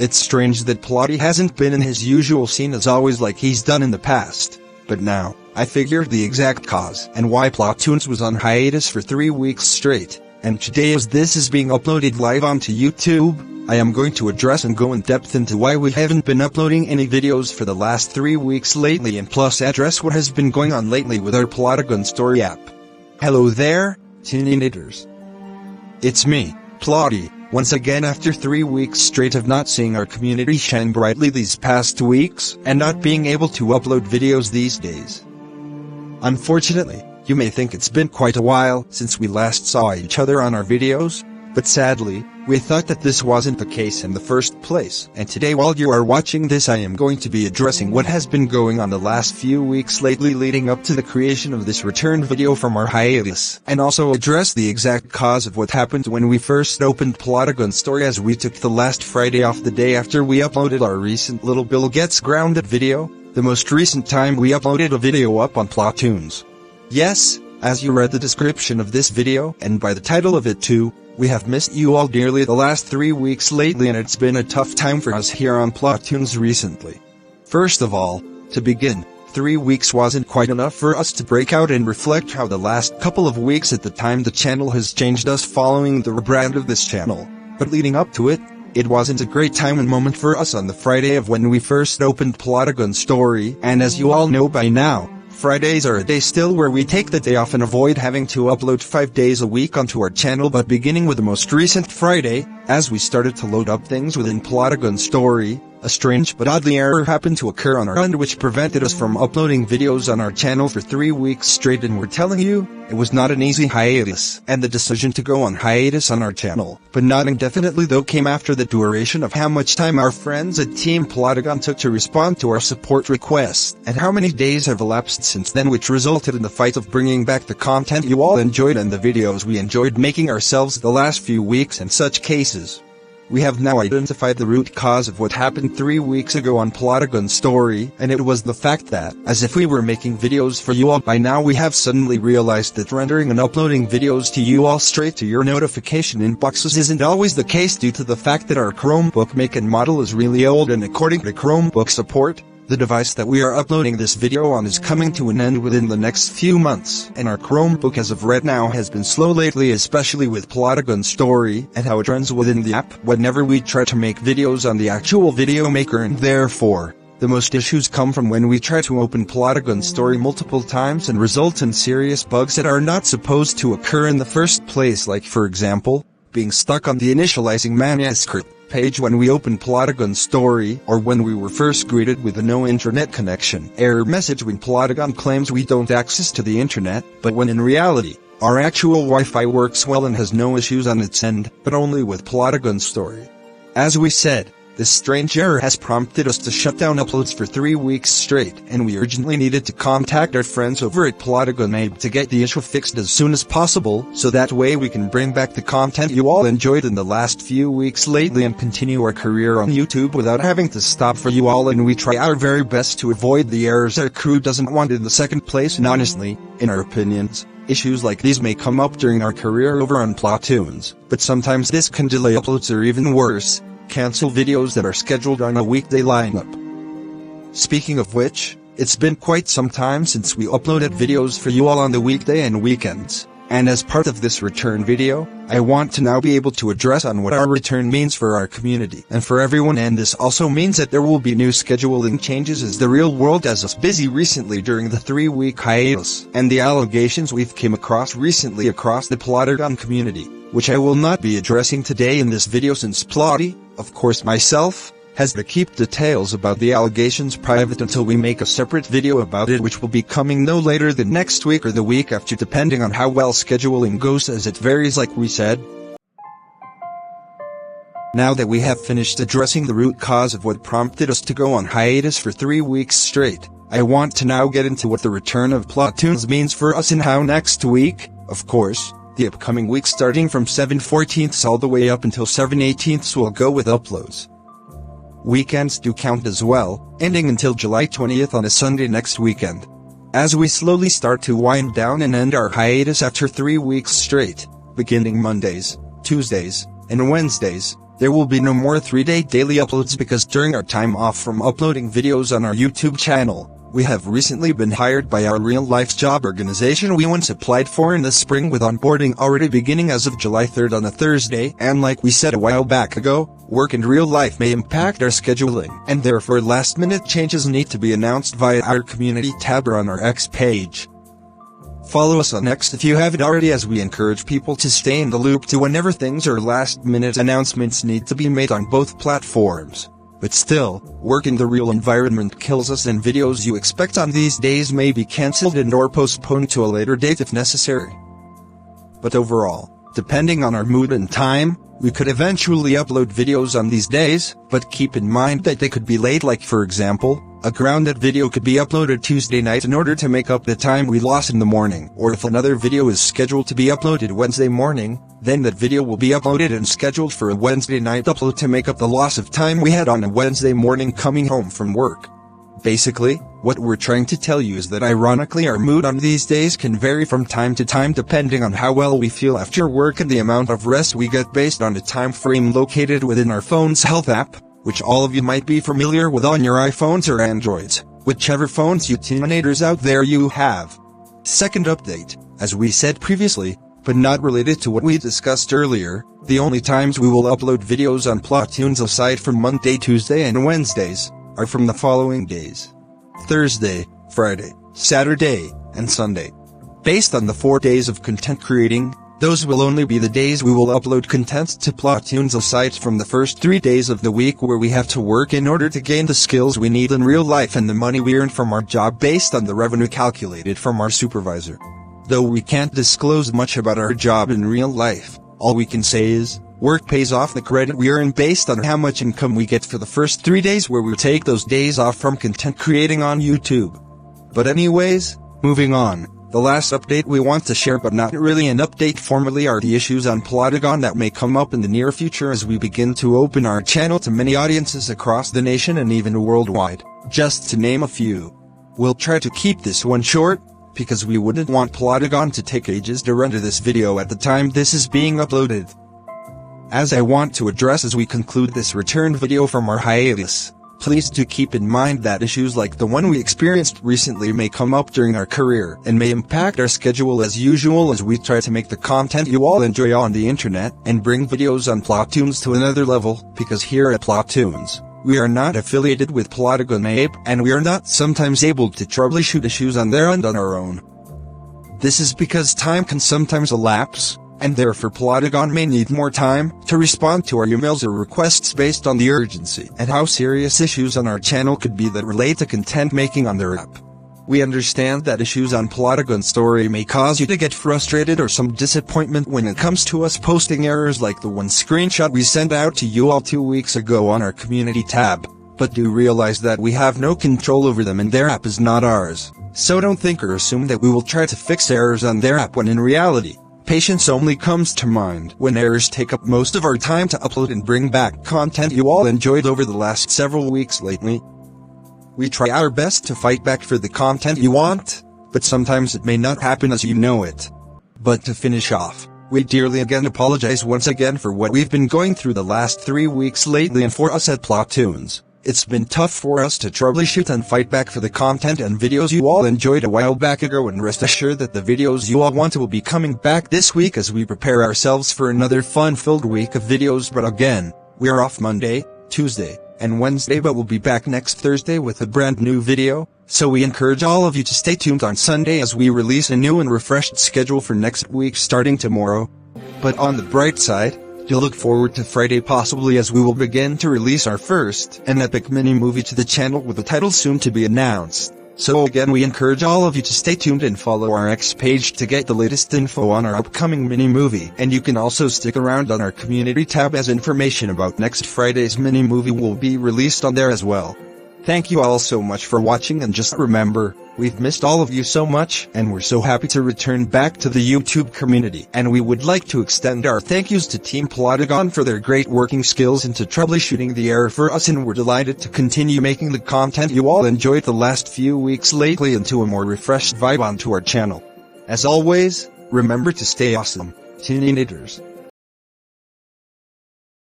It's strange that Plotty hasn't been in his usual scene as always like he's done in the past. But now, I figured the exact cause and why Plotagon was on hiatus for 3 weeks straight. And today as this is being uploaded live onto YouTube, I am going to address and go in depth into why we haven't been uploading any videos for the last 3 weeks lately and plus address what has been going on lately with our Plotagon Story app. Hello there, tooninators. It's me, Plotty, once again after 3 weeks straight of not seeing our community shine brightly these past weeks and not being able to upload videos these days. Unfortunately, you may think it's been quite a while since we last saw each other on our videos, but sadly, we thought that this wasn't the case in the first place, and today while you are watching this I am going to be addressing what has been going on the last few weeks lately leading up to the creation of this return video from our hiatus, and also address the exact cause of what happened when we first opened Plotagon Story as we took the last Friday off the day after we uploaded our recent Little Bill Gets Grounded video, the most recent time we uploaded a video up on Plotagon. Yes, as you read the description of this video and by the title of it too, we have missed you all dearly the last 3 weeks lately and it's been a tough time for us here on Plotagon recently. First of all, to begin, 3 weeks wasn't quite enough for us to break out and reflect how the last couple of weeks at the time the channel has changed us following the rebrand of this channel. But leading up to it, it wasn't a great time and moment for us on the Friday of when we first opened Plotagon Story, and as you all know by now, Fridays are a day still where we take the day off and avoid having to upload 5 days a week onto our channel, but beginning with the most recent Friday, as we started to load up things within Plotagon Story, a strange but oddly error happened to occur on our end which prevented us from uploading videos on our channel for 3 weeks straight, and we're telling you, it was not an easy hiatus, and the decision to go on hiatus on our channel, but not indefinitely though, came after the duration of how much time our friends at Team Plotagon took to respond to our support requests, and how many days have elapsed since then, which resulted in the fight of bringing back the content you all enjoyed and the videos we enjoyed making ourselves the last few weeks in such cases. We have now identified the root cause of what happened 3 weeks ago on Plotagon Story, and it was the fact that, as if we were making videos for you all by now, we have suddenly realized that rendering and uploading videos to you all straight to your notification inboxes isn't always the case due to the fact that our Chromebook make and model is really old, and according to Chromebook support, the device that we are uploading this video on is coming to an end within the next few months, and our Chromebook as of right now has been slow lately, especially with Plotagon Story and how it runs within the app whenever we try to make videos on the actual video maker, and therefore, the most issues come from when we try to open Plotagon Story multiple times and result in serious bugs that are not supposed to occur in the first place, like for example, being stuck on the initializing manuscript page when we opened Plotagon Story, or when we were first greeted with a no internet connection error message when Plotagon claims we don't access to the internet, but when in reality, our actual Wi-Fi works well and has no issues on its end, but only with Plotagon Story. As we said, this strange error has prompted us to shut down uploads for 3 weeks straight, and we urgently needed to contact our friends over at Plotagon AB to get the issue fixed as soon as possible, so that way we can bring back the content you all enjoyed in the last few weeks lately and continue our career on YouTube without having to stop for you all, and we try our very best to avoid the errors our crew doesn't want in the second place, and honestly, in our opinions, issues like these may come up during our career over on Plotagon, but sometimes this can delay uploads or even worse, cancel videos that are scheduled on a weekday lineup. Speaking of which, it's been quite some time since we uploaded videos for you all on the weekday and weekends, and as part of this return video, I want to now be able to address on what our return means for our community and for everyone, and this also means that there will be new scheduling changes as the real world has us busy recently during the 3-week hiatus, and the allegations we've came across recently across the Plotagon community, which I will not be addressing today in this video since Plotty, of course myself, has to keep details about the allegations private until we make a separate video about it, which will be coming no later than next week or the week after, depending on how well scheduling goes, as it varies like we said. Now that we have finished addressing the root cause of what prompted us to go on hiatus for 3 weeks straight, I want to now get into what the return of Plotagon means for us and how next week, of course, the upcoming week starting from 7/14 all the way up until 7/18 will go with uploads. Weekends do count as well, ending until July 20th on a Sunday next weekend. As we slowly start to wind down and end our hiatus after 3 weeks straight, beginning Mondays, Tuesdays, and Wednesdays, There will be no more 3-day daily uploads because during our time off from uploading videos on our YouTube channel, we have recently been hired by our real-life job organization we once applied for in the spring, with onboarding already beginning as of July 3rd on a Thursday, and like we said a while back ago, work and real life may impact our scheduling, and therefore last-minute changes need to be announced via our community tab or on our X page. Follow us on X if you haven't already, as we encourage people to stay in the loop to whenever things or last-minute announcements need to be made on both platforms. But still, work in the real environment kills us, and videos you expect on these days may be cancelled and or postponed to a later date if necessary. But overall, depending on our mood and time, we could eventually upload videos on these days, but keep in mind that they could be late. Like for example, a grounded video could be uploaded Tuesday night in order to make up the time we lost in the morning, or if another video is scheduled to be uploaded Wednesday morning, then that video will be uploaded and scheduled for a Wednesday night upload to make up the loss of time we had on a Wednesday morning coming home from work. Basically, what we're trying to tell you is that ironically our mood on these days can vary from time to time depending on how well we feel after work and the amount of rest we get based on a time frame located within our phone's health app, which all of you might be familiar with on your iPhones or Androids, whichever phones you tooninators out there you have. Second update, as we said previously, but not related to what we discussed earlier, the only times we will upload videos on Plotagon aside from Monday, Tuesday and Wednesdays, are from the following days: Thursday, Friday, Saturday, and Sunday. Based on the 4 days of content creating, those will only be the days we will upload content to Plotagon aside from the first 3 days of the week where we have to work in order to gain the skills we need in real life and the money we earn from our job based on the revenue calculated from our supervisor. Though we can't disclose much about our job in real life, all we can say is, work pays off the credit we earn based on how much income we get for the first 3 days where we take those days off from content creating on YouTube. But anyways, moving on, the last update we want to share, but not really an update formally, are the issues on Plotagon that may come up in the near future as we begin to open our channel to many audiences across the nation and even worldwide, just to name a few. We'll try to keep this one short, because we wouldn't want Plotagon to take ages to render this video at the time this is being uploaded. As I want to address as we conclude this return video from our hiatus, please do keep in mind that issues like the one we experienced recently may come up during our career and may impact our schedule as usual as we try to make the content you all enjoy on the internet and bring videos on Plotagon to another level, because here at Plotagon, we are not affiliated with Plotagon AB, and we are not sometimes able to troubleshoot issues on their end on our own. This is because time can sometimes elapse, and therefore Plotagon may need more time to respond to our emails or requests based on the urgency and how serious issues on our channel could be that relate to content making on their app. We understand that issues on Plotagon Story may cause you to get frustrated or some disappointment when it comes to us posting errors like the one screenshot we sent out to you all 2 weeks ago on our community tab, but do realize that we have no control over them and their app is not ours, so don't think or assume that we will try to fix errors on their app when in reality, patience only comes to mind when errors take up most of our time to upload and bring back content you all enjoyed over the last several weeks lately. We try our best to fight back for the content you want, but sometimes it may not happen as you know it. But to finish off, we dearly again apologize once again for what we've been going through the last 3 weeks lately, and for us at Plotagon, it's been tough for us to troubleshoot and fight back for the content and videos you all enjoyed a while back ago, and rest assured that the videos you all want will be coming back this week as we prepare ourselves for another fun-filled week of videos. But again, we are off Monday, Tuesday, and Wednesday, but we'll be back next Thursday with a brand new video, so we encourage all of you to stay tuned on Sunday as we release a new and refreshed schedule for next week starting tomorrow. But on the bright side, you'll look forward to Friday possibly, as we will begin to release our first and epic mini-movie to the channel with a title soon to be announced. So again, we encourage all of you to stay tuned and follow our X page to get the latest info on our upcoming mini-movie, and you can also stick around on our community tab as information about next Friday's mini-movie will be released on there as well. Thank you all so much for watching, and just remember, we've missed all of you so much, and we're so happy to return back to the YouTube community, and we would like to extend our thank yous to Team Plotagon for their great working skills into troubleshooting the error for us, and we're delighted to continue making the content you all enjoyed the last few weeks lately into a more refreshed vibe onto our channel. As always, remember to stay awesome, tooninators.